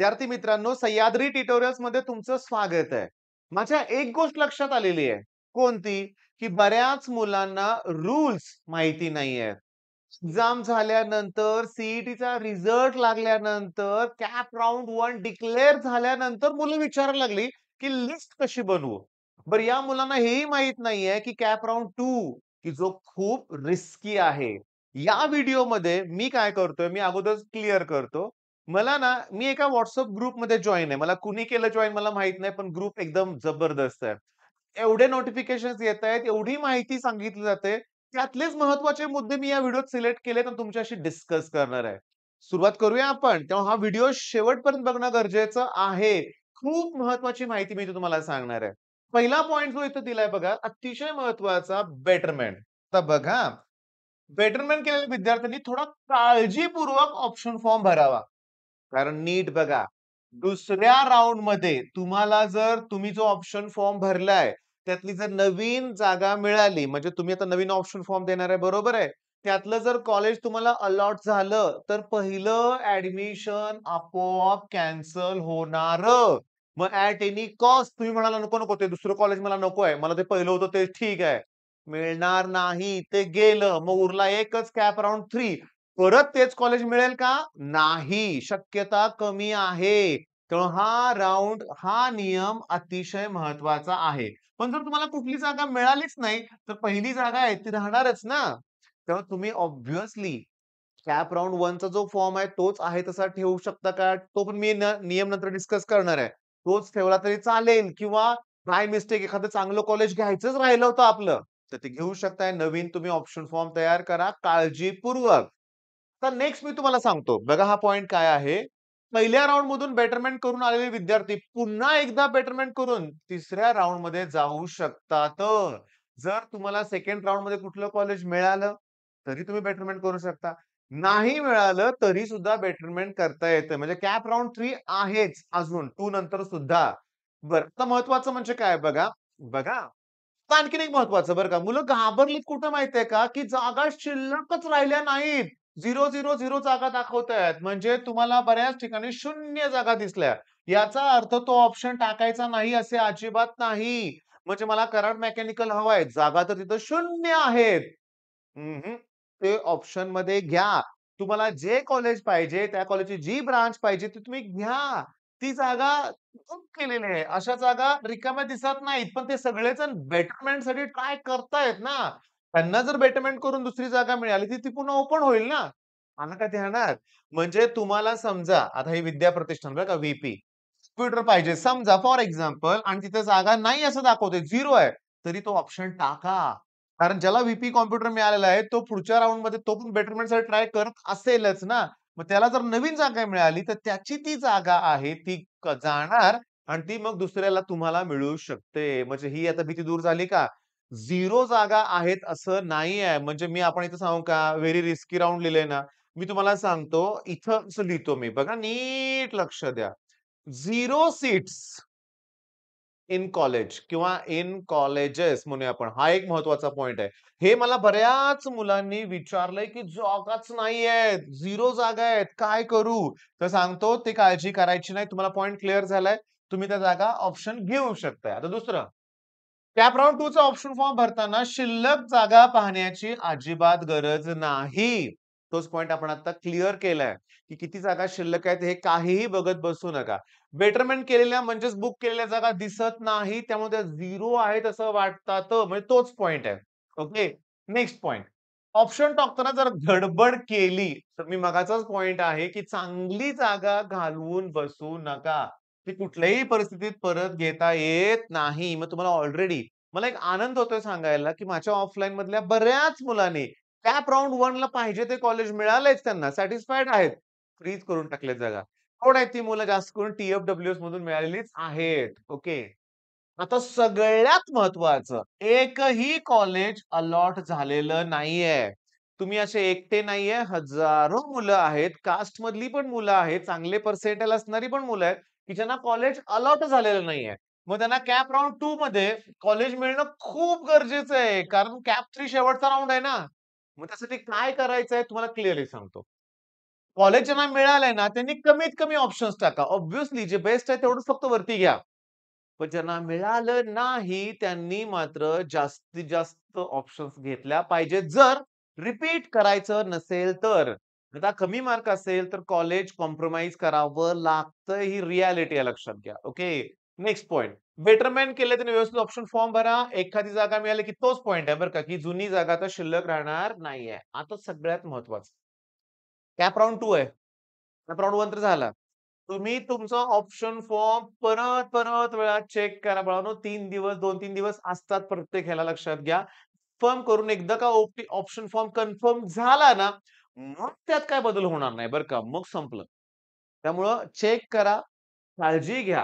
विद्यार्थी मित्रांनो, सह्याद्री ट्युटोरियल्स मध्ये तुमचं स्वागत आहे. माझ्या एक गोष्ट लक्षात आलेली आहे. कोणती? की बऱ्याच मुलांना रूल्स माहिती नाहीयेत. एक्झाम झाल्यानंतर, सीईटीचा रिझल्ट लागल्यानंतर, कॅप राउंड 1 डिक्लेअर झाल्यानंतर मुलं विचारायला लागली, की लिस्ट कशी बनवू? बरं या मुलांना हेही माहीत नाहीये, की कॅप राउंड 2 की जो खूप रिस्की आहे. या व्हिडिओमध्ये मी काय करतोय, मी अगोदरच क्लिअर करतो. मला ना, मी एका WhatsApp ग्रुपमध्ये जॉइन आहे. मला कुणी केलं जॉइन मला माहीत नाही, पण ग्रुप एकदम जबरदस्त आहे. एवढे नोटिफिकेशन्स येतायत, एवढी माहिती सांगितली जाते. त्यातलेच महत्त्वाचे मुद्दे मी या व्हिडिओत सिलेक्ट केलेत आणि तुमच्याशी डिस्कस करणार आहे. सुरुवात करूया आपण. तेव्हा हा व्हिडिओ शेवटपर्यंत बघणं गरजेचं आहे. खूप महत्त्वाची माहिती मी इथे तुम्हाला सांगणार आहे. पहिला पॉइंट जो इथे दिलाय बघा, अतिशय महत्त्वाचा बेटरमेंट. आता बघा, बेटरमेंट केलेल्या विद्यार्थ्यांनी थोडा काळजीपूर्वक ऑप्शन फॉर्म भरावा. कारण नीट बघा, दुसऱ्या राउंडमध्ये तुम्हाला जर तुम्ही जो ऑप्शन फॉर्म भरलाय, त्यातली जर नवीन जागा मिळाली, म्हणजे तुम्ही आता नवीन ऑप्शन फॉर्म देणार आहे, बरोबर आहे. त्यातलं जर कॉलेज तुम्हाला अलॉट झालं, तर पहिलं ॲडमिशन आपोआप कॅन्सल होणारं. मग ॲट एनी कॉस्ट तुम्ही म्हणाला, "नको, नको, ते दुसरं कॉलेज मला नको आहे. मला ते पहिलं होतं ते ठीक आहे." मिळणार नाही. ते गेलं. मग उरला एकच कॅप राउंड 3. परत तेच कॉलेज मिळेल का? नाही. शक्यता कमी आहे. तर हा नियम अतिशय महत्वाचा आहे. पण जर तुम्हाला कुठली जागा मिळालीच नाही, तर पहिली जागा आहे ती राहणारच ना. तेव्हा तुम्ही ऑब्व्हियसली कॅप राउंड 1 चा जो फॉर्म आहे तोच आहे तसा ठेवू शकता का? तो पण मी नियम नंतर डिस्कस करणार आहे. तोच ठेवला तरी चालेल किंवा बाय मिस्टेक एखादं चांगलं कॉलेज घ्यायचंच राहिलं होतं आपलं, तर ते घेऊ शकताय. नवीन तुम्ही ऑप्शन फॉर्म तयार करा काळजीपूर्वक. तर नेक्स्ट मी तुम्हाला सांगतो. बघा हा पॉइंट काय आहे. पहिल्या राउंडमधून बेटरमेंट करून आलेले विद्यार्थी पुन्हा एकदा बेटरमेंट करून तिसऱ्या राउंडमध्ये जाऊ शकतात. जर तुम्हाला सेकंड राउंडमध्ये कुठलं कॉलेज मिळालं, तरी तुम्ही बेटरमेंट करू शकता. नाही मिळालं तरी सुद्धा बेटरमेंट करता येतं. म्हणजे कॅप राउंड 3 आहेच अजून 2 नंतर सुद्धा. बरं, आता महत्वाचं म्हणजे काय बघा, बघा आता आणखीन एक महत्वाचं बरं का, मुलं घाबरलीत कुठं माहितीये का, की जागा शिल्लकच राहिल्या नाहीत. 0-0-0 जागा दाखवतायत. म्हणजे तुम्हाला बऱ्याच ठिकाणी शून्य जागा दिसल्या. याचा अर्थ तो ऑप्शन टाकायचा नाही असे अजिबात नाही. म्हणजे मला कराड मेकॅनिकल हवाय. जागा तर तिथं शून्य आहेत. ते ऑप्शनमध्ये घ्या. तुम्हाला जे कॉलेज पाहिजे, त्या कॉलेजची जी ब्रांच पाहिजे ती तुम्ही घ्या. ती जागा बुक केलेली आहे. अशा जागा रिकाम्या दिसत नाहीत. पण ते सगळेजण बेटरमेंटसाठी ट्राय करतायत ना. त्यांना जर बेटरमेंट करून दुसरी जागा मिळाली, ती ती पुन्हा ओपन होईल ना. आलं का ध्यानात? म्हणजे तुम्हाला समजा, आता हे विद्या प्रतिष्ठान बरं का व्ही-पी. कॉम्प्युटर पाहिजे समजा फॉर एक्झाम्पल आणि तिथे जागा नाही असं दाखवतंय, 0 आहे. तरी तो ऑप्शन टाका. कारण ज्याला व्ही कॉम्प्युटर मिळालेला आहे, तो पुढच्या राउंडमध्ये तो पण बेटरमेंटसाठी ट्राय करत असेलच ना. मग त्याला जर नवीन जागा मिळाली, तर त्याची ती जागा आहे ती जाणार आणि ती मग दुसऱ्याला तुम्हाला मिळू शकते. म्हणजे ही आता भीती दूर झाली का? 0 जागा आहेत असं नाही आहे. म्हणजे आपण इथं सांगू का व्हेरी रिस्की राउंड लिहिलंय ना, मी तुम्हाला सांगतो इथं असं लिहितो मी. बघा नीट लक्ष द्या. 0 सीट्स इन कॉलेज किंवा इन कॉलेजेस म्हणूया आपण. हा एक महत्वाचा पॉइंट आहे. हे मला बऱ्याच मुलांनी विचारलंय, की जागाच नाहीयेत, 0 जागा आहेत, काय करू? तर सांगतो ती काळजी करायची नाही. तुम्हाला पॉइंट क्लिअर झालाय. तुम्ही त्या जागा ऑप्शन घेऊ शकताय. आता दुसरं, कॅप राउंड 2 चा ऑप्शन फॉर्म भरताना शिल्लक जागा पाहण्याची अजिबात गरज नाही. तोच पॉइंट आपण आता क्लिअर केलाय, की किती जागा शिल्लक आहेत हे काहीही बघत बसू नका. बेटरमेंट केलेल्या म्हणजेच बुक केलेल्या जागा दिसत नाही. त्यामुळे त्या 0 आहेत असं वाटतात. म्हणजे तोच पॉइंट आहे. ओके. Next point. ऑप्शन टाकताना जर गडबड केली, तर मी मगाचाच पॉइंट आहे, की चांगली जागा घालवून बसू नका. ती कुठल्याही परिस्थितीत परत घेता येत नाही. मग तुम्हाला ऑलरेडी मला एक आनंद होतोय सांगायला, की माझ्या ऑफलाईन मधल्या बऱ्याच मुलांनी कॅप राउंड 1 ला पाहिजे ते कॉलेज मिळालंच त्यांना, सॅटिस्फाईड आहेत. फ्रीज करून टाकल्यात जागा. कोण आहेत ती मुलं? जास्त करून टी-एफ-डब्ल्यू-एस मधून मिळालेलीच आहेत. ओके. आता सगळ्यात महत्वाचं, एकही कॉलेज अलॉट झालेलं नाहीये. तुम्ही असे एकटे नाहीये, हजारो मुलं आहेत, कास्टमधली पण मुलं आहेत, चांगले पर्सेंटाइल असणारी पण मुलं आहेत, की ज्यांना कॉलेज अलॉट झालेलं नाहीये. मग त्यांना कॅप राउंड 2 मध्ये कॉलेज मिळणं खूप गरजेचं आहे. कारण कॅप 3 शेवटचा राउंड आहे ना. मग त्यासाठी काय करायचंय तुम्हाला क्लिअरली सांगतो. कॉलेज ज्यांना मिळालंय ना, त्यांनी कमीत कमी ऑप्शन्स टाका. ऑब्व्हियसली जे बेस्ट आहे तेवढंच फक्त वरती घ्या. पण ज्यांना मिळालं नाही, त्यांनी मात्र जास्तीत जास्त ऑप्शन्स घेतल्या पाहिजेत. जर रिपीट करायचं नसेल तर. आता कमी मार्क असेल तर कॉलेज कॉम्प्रोमाईज करावं लागतं. ही रिॲलिटी आहे लक्षात घ्या. ओके. Next point. बेटरमेंट केले तर व्यवस्थित ऑप्शन फॉर्म भरा. एखादी जागा मिळाली की तोच पॉइंट आहे बरं का, की जुनी जागा तर शिल्लक राहणार नाहीये. आता सगळ्यात महत्वाचं. कॅप राउंड 2 आहे. कॅप राउंड 1 तर झाला. तुम्ही तुमचा ऑप्शन फॉर्म परत वेळा चेक करा बाळांनो. 3 दिवस, 2-3 दिवस असतात प्रत्येक ह्याला लक्षात घ्या. कन्फर्म करून एकदा का ऑप्शन फॉर्म कन्फर्म झाला ना, मग त्यात काय बदल होणार नाही बरं का. मग संपलं. त्यामुळं चेक करा, काळजी घ्या.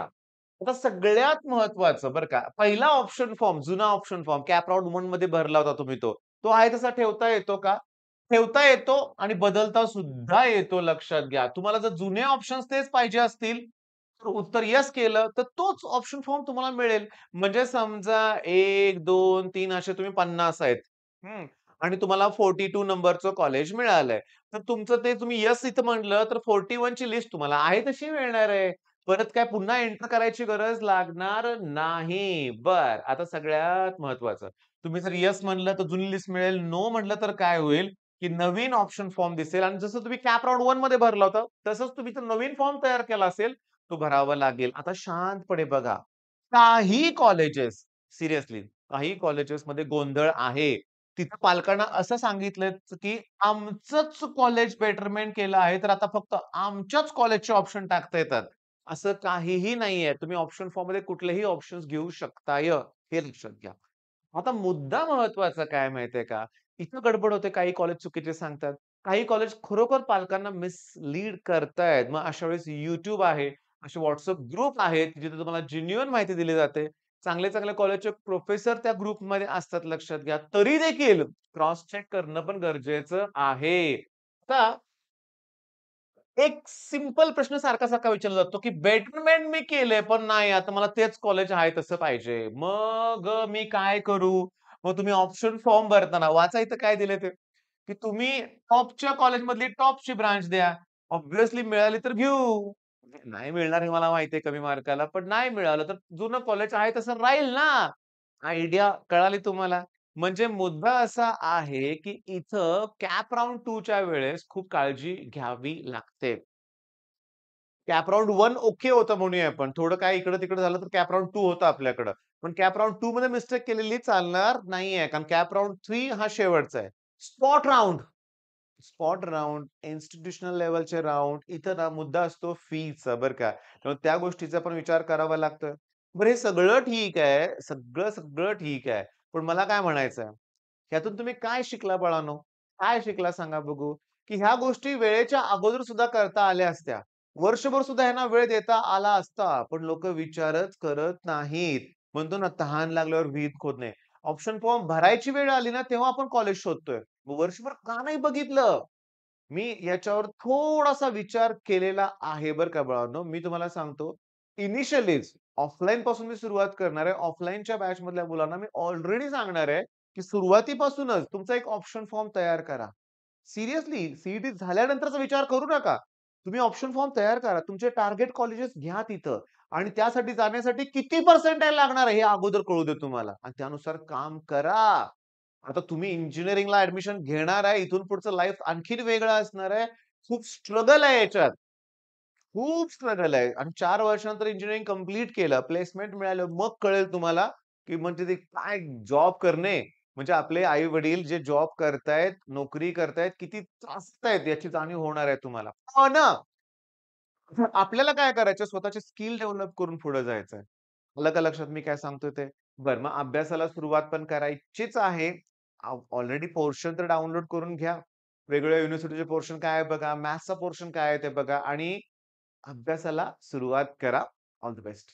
आता सगळ्यात महत्त्वाचं बरं का, पहिला ऑप्शन फॉर्म, जुना ऑप्शन फॉर्म कॅप राउंड 1 मध्ये भरला होता तुम्ही तो. तो आहे तसा ठेवता येतो का? ठेवता येतो आणि बदलता सुद्धा येतो लक्षात घ्या. तुम्हाला जर जुने ऑप्शन्स तेच पाहिजे असतील, तर उत्तर येस केलं, तर तोच ऑप्शन फॉर्म तुम्हाला मिळेल. म्हणजे समजा 1, 2, 3 असे तुम्ही 50 आहेत. हं. आणि तुम्हाला 42 नंबरचं कॉलेज मिळालंय. तर तुमचं ते तुम्ही येस इथं म्हटलं, तर 41 ची लिस्ट तुम्हाला आहे तशी मिळणार आहे. परत काय पुन्हा एंटर करायची गरज लागणार नाही. बरं, आता सगळ्यात महत्त्वाचं. तुम्ही जर येस म्हणलं तर जुनी लिस्ट मिळेल. नो म्हटलं तर काय होईल, की नवीन ऑप्शन फॉर्म दिसेल आणि जसं तुम्ही कॅप राउंड 1 मध्ये भरला होता, तसंच तुम्ही तो नवीन फॉर्म तयार केला असेल, तो भरावा लागेल. आता शांतपणे बघा. काही कॉलेजेस सिरियसली काही कॉलेजेसमध्ये गोंधळ आहे. तिथं पालकांना असं सांगितलंय, की आमचंच कॉलेज बेटरमेंट केलं आहे, तर आता फक्त आमच्याच कॉलेजचे ऑप्शन टाकता येतात. असं काहीही नाहीये. तुम्ही ऑप्शन फॉर्ममध्ये कुठलेही ऑप्शन्स घेऊ शकताय, हे लक्षात घ्या. आता मुद्दा महत्वाचा काय माहितीये का? इथं गडबड होते. काही कॉलेज चुकीचे सांगतात. काही कॉलेज खरोखर पालकांना मिसलीड करतायत. मग अशा वेळेस YouTube आहे. असे WhatsApp ग्रुप आहेत, जिथे तुम्हाला जेन्युइन माहिती दिली जाते. चांगले-चांगले कॉलेजचे प्रोफेसर त्या ग्रुपमध्ये असतात लक्षात घ्या. तरी देखील क्रॉस चेक करणं पण गरजेचं आहे. आता एक सिंपल प्रश्न सारखा-सारखा विचारला जातो, की बेटरमेंट मी केलंय, पण नाही आता मला तेच कॉलेज आहे तसं पाहिजे. मग मी काय करू? मग तुम्ही ऑप्शन फॉर्म भरताना वाचा इथं काय दिलंय ते, की तुम्ही टॉपच्या कॉलेजमधली टॉपची ब्रांच द्या. ऑब्व्हियसली मिळाली तर घेऊ. नाही मिळणार हे मला माहिती आहे कमी मार्काला, पण नाही मिळालं तर जुनं कॉलेज आहे तसं राहील ना. आयडिया कळाली तुम्हाला? म्हणजे मुद्दा असा आहे, की इथं कॅप राउंड 2 च्या वेळेस खूप काळजी घ्यावी लागते. कॅप राउंड 1 ओके होतं म्हणूया आपण. थोडं काय इकडं-तिकडं झालं तर कॅप राउंड 2 होतं आपल्याकडं. पण कॅप राउंड 2 मध्ये मिस्टेक केलेली चालणार नाहीये. कारण कॅप राउंड 3 हा शेवटचा आहे. Spot round, spot round, institutional लेव्हलचे राउंड, इथं ना मुद्दा असतो फीचा बरं का. त्यामुळे त्या गोष्टीचा पण विचार करावा लागतो. बरं हे सगळं ठीक आहे. सगळं ठीक आहे. पण मला काय म्हणायचंय, ह्यातून तुम्ही काय शिकला बाळांनो? काय शिकला सांगा बघू? की ह्या गोष्टी वेळेच्या अगोदर सुद्धा करता आल्या असत्या. वर्षभर सुद्धा ह्यांना वेळ देता आला असता. पण लोकं विचारच करत नाहीत. म्हणतो ना, तहान लागल्यावर विहित खोदणे. ऑप्शन फॉर्म भरायची वेळ आली ना, तेव्हा आपण कॉलेज शोधतोय. मग वर्षभर का नाही बघितलं? मी याच्यावर थोडासा विचार केलेला आहे बरं का बाळांनो. मी तुम्हाला सांगतो, इनिशियलीच ऑफलाईन पासून मी सुरुवात करणार आहे. ऑफलाईनच्या बॅचमधल्या मुलांना मी ऑलरेडी सांगणार आहे, की सुरुवातीपासूनच तुमचा एक ऑप्शन फॉर्म तयार करा. सिरियसली सीईटी झाल्यानंतरचा विचार करू नका. तुम्ही ऑप्शन फॉर्म तयार करा. तुमचे टार्गेट कॉलेजेस घ्या तिथं आणि त्यासाठी जाण्यासाठी किती पर्सेंटाइल लागणार आहे हे अगोदर कळू दे तुम्हाला आणि त्यानुसार काम करा. आता तुम्ही इंजिनिअरिंगला ॲडमिशन घेणार आहे. इथून पुढचं लाईफ आणखीन वेगळं असणार आहे. खूप स्ट्रगल आहे याच्यात. खूप स्ट्रगल आहे आणि 4 वर्षानंतर इंजिनिअरिंग कंप्लीट केलं, प्लेसमेंट मिळालं, मग कळेल तुम्हाला, की म्हणजे ते काय जॉब करणे, म्हणजे आपले आई-वडील जे जॉब करतायत, नोकरी करतायत, किती त्रासतायत याची जाणीव होणार आहे तुम्हाला. पण आपल्याला काय करायचं स्वतःचे स्किल डेव्हलप करून पुढे जायचंय. आलं का लक्षात मी काय सांगतोय ते? बरं मग अभ्यासाला सुरुवात पण करायचीच आहे. ऑलरेडी पोर्शन तर डाउनलोड करून घ्या. वेगवेगळ्या युनिव्हर्सिटीचे पोर्शन काय आहे बघा, मॅथ्सचा पोर्शन काय आहे ते बघा आणि अभ्यासाला सुरुवात करा. All the best.